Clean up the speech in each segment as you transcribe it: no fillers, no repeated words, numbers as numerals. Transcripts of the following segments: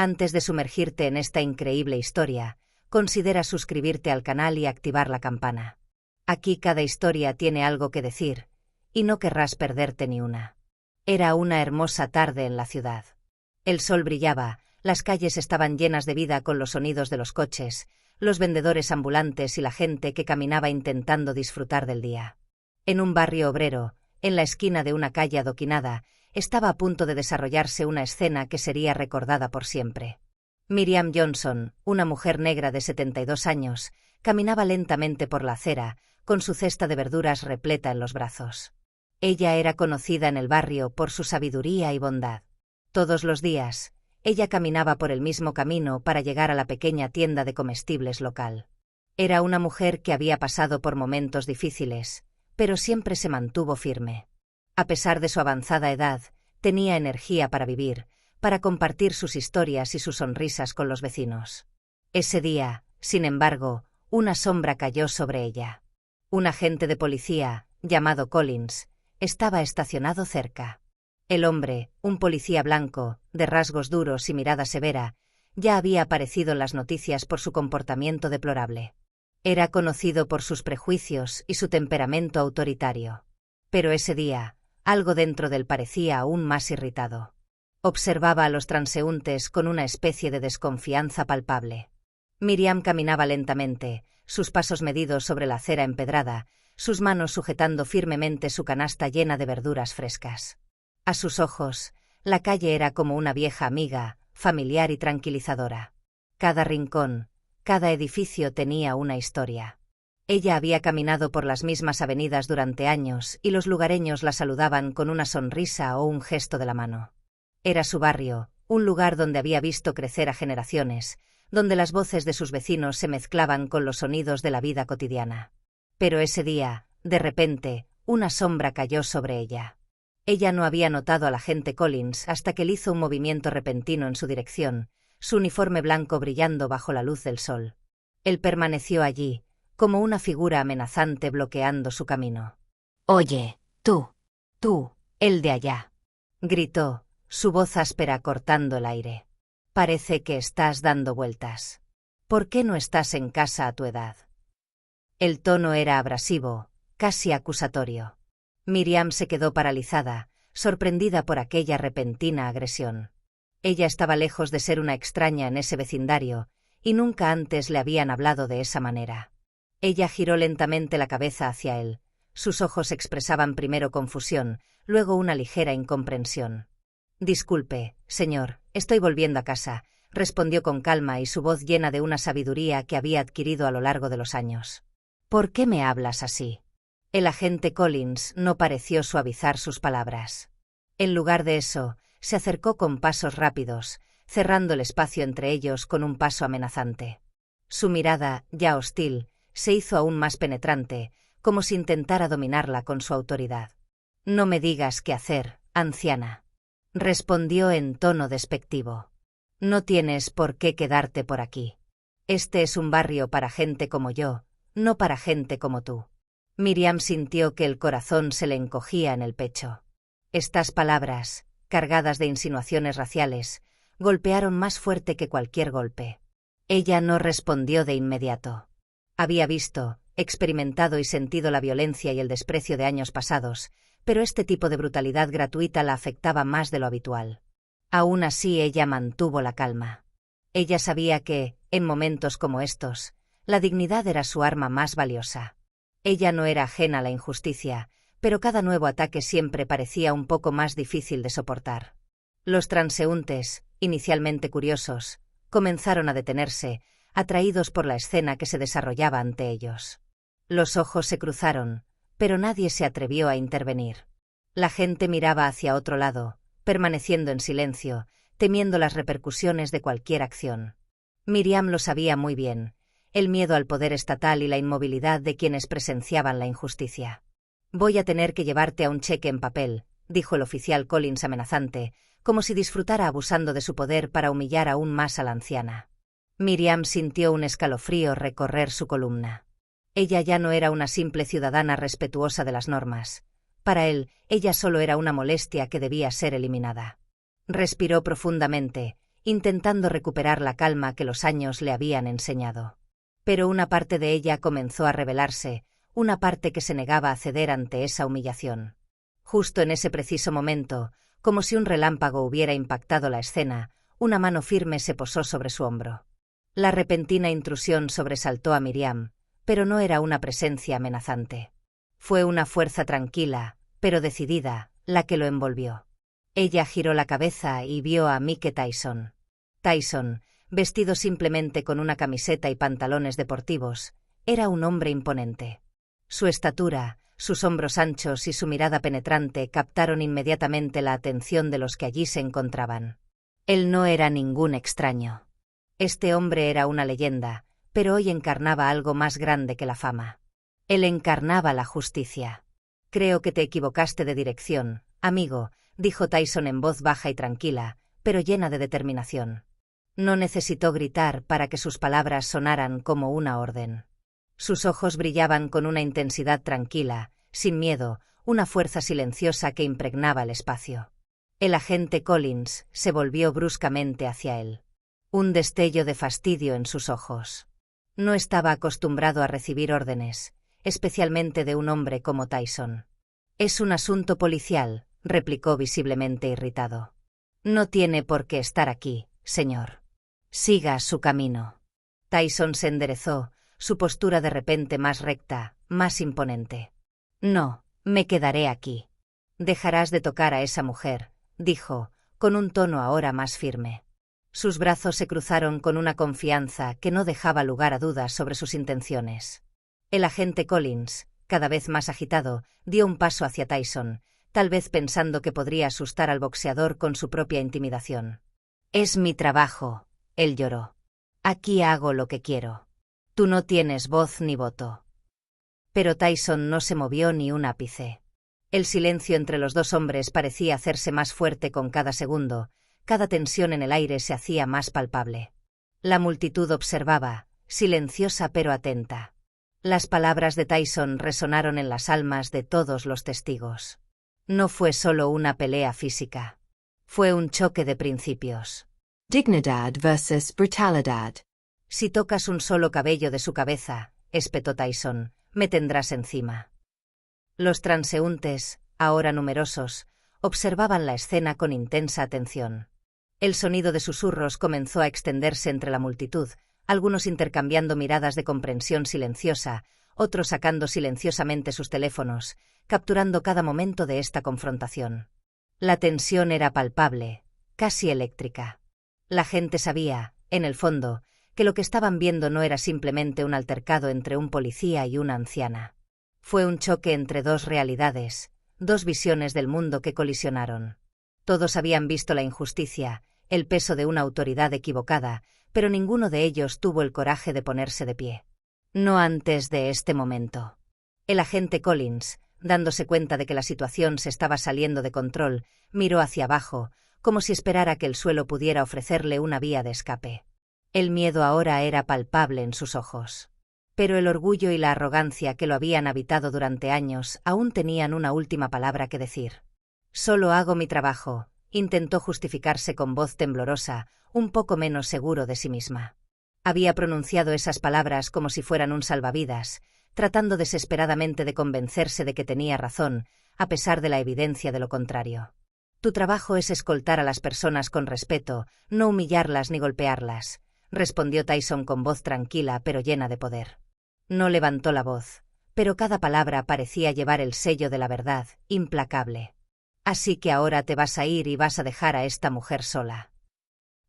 Antes de sumergirte en esta increíble historia, considera suscribirte al canal y activar la campana. Aquí cada historia tiene algo que decir, y no querrás perderte ni una. Era una hermosa tarde en la ciudad. El sol brillaba, las calles estaban llenas de vida con los sonidos de los coches, los vendedores ambulantes y la gente que caminaba intentando disfrutar del día. En un barrio obrero, en la esquina de una calle adoquinada, estaba a punto de desarrollarse una escena que sería recordada por siempre. Miriam Johnson, una mujer negra de 72 años, caminaba lentamente por la acera, con su cesta de verduras repleta en los brazos. Ella era conocida en el barrio por su sabiduría y bondad. Todos los días, ella caminaba por el mismo camino para llegar a la pequeña tienda de comestibles local. Era una mujer que había pasado por momentos difíciles, pero siempre se mantuvo firme. A pesar de su avanzada edad, tenía energía para vivir, para compartir sus historias y sus sonrisas con los vecinos. Ese día, sin embargo, una sombra cayó sobre ella. Un agente de policía, llamado Collins, estaba estacionado cerca. El hombre, un policía blanco, de rasgos duros y mirada severa, ya había aparecido en las noticias por su comportamiento deplorable. Era conocido por sus prejuicios y su temperamento autoritario. Pero ese día, algo dentro de él parecía aún más irritado. Observaba a los transeúntes con una especie de desconfianza palpable. Miriam caminaba lentamente, sus pasos medidos sobre la acera empedrada, sus manos sujetando firmemente su canasta llena de verduras frescas. A sus ojos, la calle era como una vieja amiga, familiar y tranquilizadora. Cada rincón, cada edificio tenía una historia. Ella había caminado por las mismas avenidas durante años y los lugareños la saludaban con una sonrisa o un gesto de la mano. Era su barrio, un lugar donde había visto crecer a generaciones, donde las voces de sus vecinos se mezclaban con los sonidos de la vida cotidiana. Pero ese día, de repente, una sombra cayó sobre ella. Ella no había notado al agente Collins hasta que él hizo un movimiento repentino en su dirección, su uniforme blanco brillando bajo la luz del sol. Él permaneció allí, como una figura amenazante bloqueando su camino. «Oye, tú, el de allá», gritó, su voz áspera cortando el aire. «Parece que estás dando vueltas. ¿Por qué no estás en casa a tu edad?» El tono era abrasivo, casi acusatorio. Miriam se quedó paralizada, sorprendida por aquella repentina agresión. Ella estaba lejos de ser una extraña en ese vecindario, y nunca antes le habían hablado de esa manera. Ella giró lentamente la cabeza hacia él. Sus ojos expresaban primero confusión, luego una ligera incomprensión. «Disculpe, señor, estoy volviendo a casa», respondió con calma y su voz llena de una sabiduría que había adquirido a lo largo de los años. «¿Por qué me hablas así?» El agente Collins no pareció suavizar sus palabras. En lugar de eso, se acercó con pasos rápidos, cerrando el espacio entre ellos con un paso amenazante. Su mirada, ya hostil, se hizo aún más penetrante, como si intentara dominarla con su autoridad. «No me digas qué hacer, anciana», respondió en tono despectivo. «No tienes por qué quedarte por aquí. Este es un barrio para gente como yo, no para gente como tú». Miriam sintió que el corazón se le encogía en el pecho. Estas palabras, cargadas de insinuaciones raciales, golpearon más fuerte que cualquier golpe. Ella no respondió de inmediato. Había visto, experimentado y sentido la violencia y el desprecio de años pasados, pero este tipo de brutalidad gratuita la afectaba más de lo habitual. Aún así ella mantuvo la calma. Ella sabía que, en momentos como estos, la dignidad era su arma más valiosa. Ella no era ajena a la injusticia, pero cada nuevo ataque siempre parecía un poco más difícil de soportar. Los transeúntes, inicialmente curiosos, comenzaron a detenerse, atraídos por la escena que se desarrollaba ante ellos. Los ojos se cruzaron, pero nadie se atrevió a intervenir. La gente miraba hacia otro lado, permaneciendo en silencio, temiendo las repercusiones de cualquier acción. Miriam lo sabía muy bien. El miedo al poder estatal y la inmovilidad de quienes presenciaban la injusticia. «Voy a tener que llevarte a un cheque en papel», dijo el oficial Collins amenazante, como si disfrutara abusando de su poder para humillar aún más a la anciana. Miriam sintió un escalofrío recorrer su columna. Ella ya no era una simple ciudadana respetuosa de las normas. Para él, ella solo era una molestia que debía ser eliminada. Respiró profundamente, intentando recuperar la calma que los años le habían enseñado. Pero una parte de ella comenzó a rebelarse, una parte que se negaba a ceder ante esa humillación. Justo en ese preciso momento, como si un relámpago hubiera impactado la escena, una mano firme se posó sobre su hombro. La repentina intrusión sobresaltó a Miriam, pero no era una presencia amenazante. Fue una fuerza tranquila, pero decidida, la que lo envolvió. Ella giró la cabeza y vio a Mike Tyson. Tyson, vestido simplemente con una camiseta y pantalones deportivos, era un hombre imponente. Su estatura, sus hombros anchos y su mirada penetrante captaron inmediatamente la atención de los que allí se encontraban. Él no era ningún extraño. Este hombre era una leyenda, pero hoy encarnaba algo más grande que la fama. Él encarnaba la justicia. «Creo que te equivocaste de dirección, amigo», dijo Tyson en voz baja y tranquila, pero llena de determinación. No necesitó gritar para que sus palabras sonaran como una orden. Sus ojos brillaban con una intensidad tranquila, sin miedo, una fuerza silenciosa que impregnaba el espacio. El agente Collins se volvió bruscamente hacia él. Un destello de fastidio en sus ojos. No estaba acostumbrado a recibir órdenes, especialmente de un hombre como Tyson. «Es un asunto policial», replicó visiblemente irritado. «No tiene por qué estar aquí, señor. Siga su camino». Tyson se enderezó, su postura de repente más recta, más imponente. «No, me quedaré aquí». «Dejarás de tocar a esa mujer», dijo, con un tono ahora más firme. Sus brazos se cruzaron con una confianza que no dejaba lugar a dudas sobre sus intenciones. El agente Collins, cada vez más agitado, dio un paso hacia Tyson, tal vez pensando que podría asustar al boxeador con su propia intimidación. «Es mi trabajo», él lloró. «Aquí hago lo que quiero. Tú no tienes voz ni voto». Pero Tyson no se movió ni un ápice. El silencio entre los dos hombres parecía hacerse más fuerte con cada segundo, cada tensión en el aire se hacía más palpable. La multitud observaba, silenciosa pero atenta. Las palabras de Tyson resonaron en las almas de todos los testigos. No fue solo una pelea física. Fue un choque de principios. Dignidad versus brutalidad. «Si tocas un solo cabello de su cabeza», espetó Tyson, «me tendrás encima». Los transeúntes, ahora numerosos, observaban la escena con intensa atención. El sonido de susurros comenzó a extenderse entre la multitud, algunos intercambiando miradas de comprensión silenciosa, otros sacando silenciosamente sus teléfonos, capturando cada momento de esta confrontación. La tensión era palpable, casi eléctrica. La gente sabía, en el fondo, que lo que estaban viendo no era simplemente un altercado entre un policía y una anciana. Fue un choque entre dos realidades, dos visiones del mundo que colisionaron. Todos habían visto la injusticia, el peso de una autoridad equivocada, pero ninguno de ellos tuvo el coraje de ponerse de pie. No antes de este momento. El agente Collins, dándose cuenta de que la situación se estaba saliendo de control, miró hacia abajo, como si esperara que el suelo pudiera ofrecerle una vía de escape. El miedo ahora era palpable en sus ojos. Pero el orgullo y la arrogancia que lo habían habitado durante años aún tenían una última palabra que decir. «Solo hago mi trabajo», intentó justificarse con voz temblorosa, un poco menos seguro de sí misma. Había pronunciado esas palabras como si fueran un salvavidas, tratando desesperadamente de convencerse de que tenía razón, a pesar de la evidencia de lo contrario. «Tu trabajo es escoltar a las personas con respeto, no humillarlas ni golpearlas», respondió Tyson con voz tranquila pero llena de poder. No levantó la voz, pero cada palabra parecía llevar el sello de la verdad, implacable. «Así que ahora te vas a ir y vas a dejar a esta mujer sola».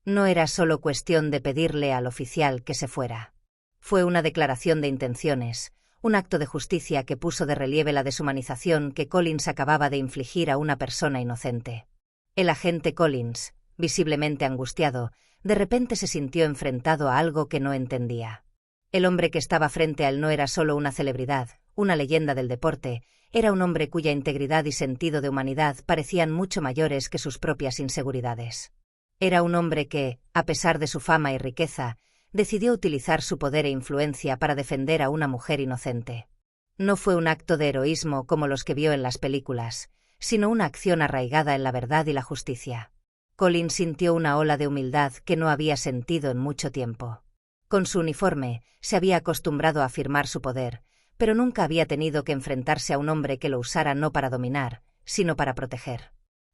No era solo cuestión de pedirle al oficial que se fuera. Fue una declaración de intenciones, un acto de justicia que puso de relieve la deshumanización que Collins acababa de infligir a una persona inocente. El agente Collins, visiblemente angustiado, de repente se sintió enfrentado a algo que no entendía. El hombre que estaba frente a él no era solo una celebridad, una leyenda del deporte, era un hombre cuya integridad y sentido de humanidad parecían mucho mayores que sus propias inseguridades. Era un hombre que, a pesar de su fama y riqueza, decidió utilizar su poder e influencia para defender a una mujer inocente. No fue un acto de heroísmo como los que vio en las películas, sino una acción arraigada en la verdad y la justicia. Colin sintió una ola de humildad que no había sentido en mucho tiempo. Con su uniforme, se había acostumbrado a afirmar su poder, pero nunca había tenido que enfrentarse a un hombre que lo usara no para dominar, sino para proteger.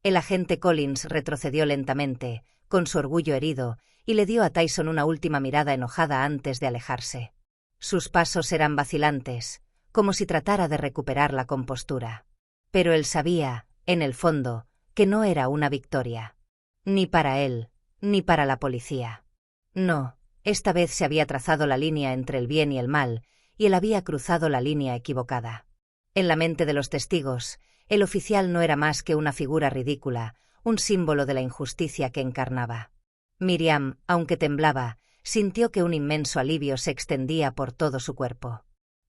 El agente Collins retrocedió lentamente, con su orgullo herido, y le dio a Tyson una última mirada enojada antes de alejarse. Sus pasos eran vacilantes, como si tratara de recuperar la compostura. Pero él sabía, en el fondo, que no era una victoria. Ni para él, ni para la policía. No, esta vez se había trazado la línea entre el bien y el mal, y él había cruzado la línea equivocada. En la mente de los testigos, el oficial no era más que una figura ridícula, un símbolo de la injusticia que encarnaba. Miriam, aunque temblaba, sintió que un inmenso alivio se extendía por todo su cuerpo.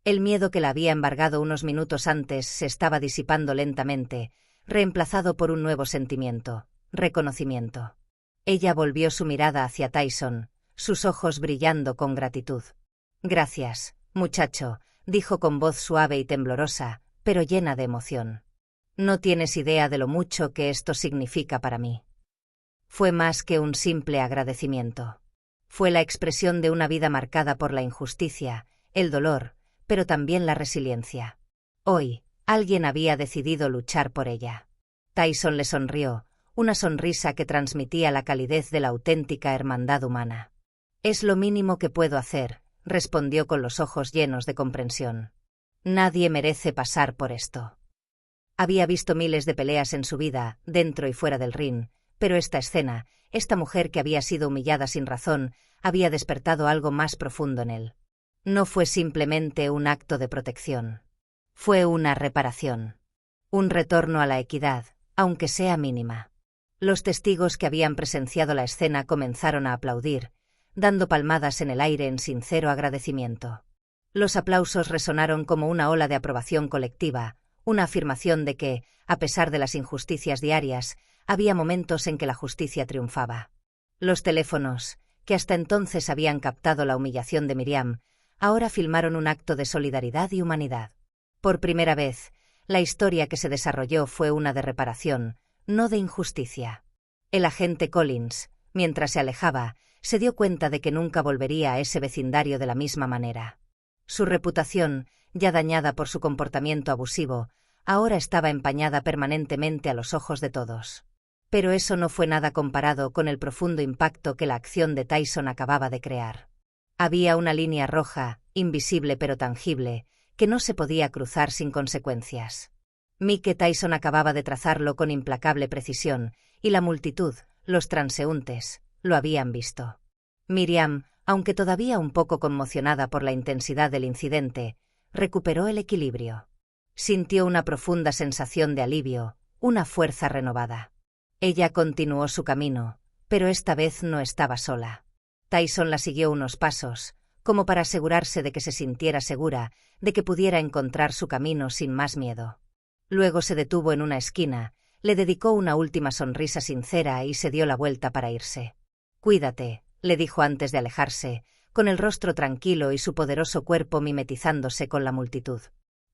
El miedo que la había embargado unos minutos antes se estaba disipando lentamente, reemplazado por un nuevo sentimiento: reconocimiento. Ella volvió su mirada hacia Tyson, sus ojos brillando con gratitud. «Gracias, muchacho», dijo con voz suave y temblorosa, pero llena de emoción. «No tienes idea de lo mucho que esto significa para mí». Fue más que un simple agradecimiento. Fue la expresión de una vida marcada por la injusticia, el dolor, pero también la resiliencia. Hoy, alguien había decidido luchar por ella. Tyson le sonrió, una sonrisa que transmitía la calidez de la auténtica hermandad humana. «Es lo mínimo que puedo hacer», respondió con los ojos llenos de comprensión. «Nadie merece pasar por esto». Había visto miles de peleas en su vida, dentro y fuera del ring, pero esta escena, esta mujer que había sido humillada sin razón, había despertado algo más profundo en él. No fue simplemente un acto de protección. Fue una reparación. Un retorno a la equidad, aunque sea mínima. Los testigos que habían presenciado la escena comenzaron a aplaudir, dando palmadas en el aire en sincero agradecimiento. Los aplausos resonaron como una ola de aprobación colectiva, una afirmación de que, a pesar de las injusticias diarias, había momentos en que la justicia triunfaba. Los teléfonos, que hasta entonces habían captado la humillación de Miriam, ahora filmaron un acto de solidaridad y humanidad. Por primera vez, la historia que se desarrolló fue una de reparación, no de injusticia. El agente Collins, mientras se alejaba, se dio cuenta de que nunca volvería a ese vecindario de la misma manera. Su reputación, ya dañada por su comportamiento abusivo, ahora estaba empañada permanentemente a los ojos de todos. Pero eso no fue nada comparado con el profundo impacto que la acción de Tyson acababa de crear. Había una línea roja, invisible pero tangible, que no se podía cruzar sin consecuencias. Mike Tyson acababa de trazarlo con implacable precisión, y la multitud, los transeúntes, lo habían visto. Miriam, aunque todavía un poco conmocionada por la intensidad del incidente, recuperó el equilibrio. Sintió una profunda sensación de alivio, una fuerza renovada. Ella continuó su camino, pero esta vez no estaba sola. Tyson la siguió unos pasos, como para asegurarse de que se sintiera segura, de que pudiera encontrar su camino sin más miedo. Luego se detuvo en una esquina, le dedicó una última sonrisa sincera y se dio la vuelta para irse. «Cuídate», le dijo antes de alejarse, con el rostro tranquilo y su poderoso cuerpo mimetizándose con la multitud.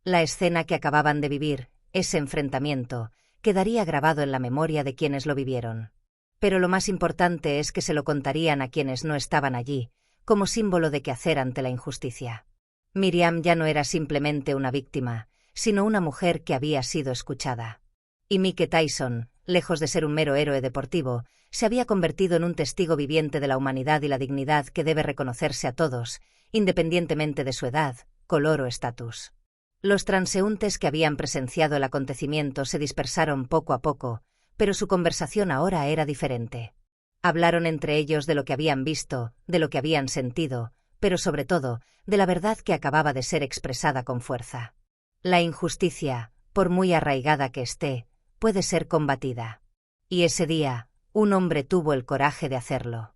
La escena que acababan de vivir, ese enfrentamiento, quedaría grabado en la memoria de quienes lo vivieron. Pero lo más importante es que se lo contarían a quienes no estaban allí, como símbolo de qué hacer ante la injusticia. Miriam ya no era simplemente una víctima, sino una mujer que había sido escuchada. Y Mike Tyson, lejos de ser un mero héroe deportivo, se había convertido en un testigo viviente de la humanidad y la dignidad que debe reconocerse a todos, independientemente de su edad, color o estatus. Los transeúntes que habían presenciado el acontecimiento se dispersaron poco a poco, pero su conversación ahora era diferente. Hablaron entre ellos de lo que habían visto, de lo que habían sentido, pero sobre todo, de la verdad que acababa de ser expresada con fuerza. La injusticia, por muy arraigada que esté, puede ser combatida. Y ese día, un hombre tuvo el coraje de hacerlo.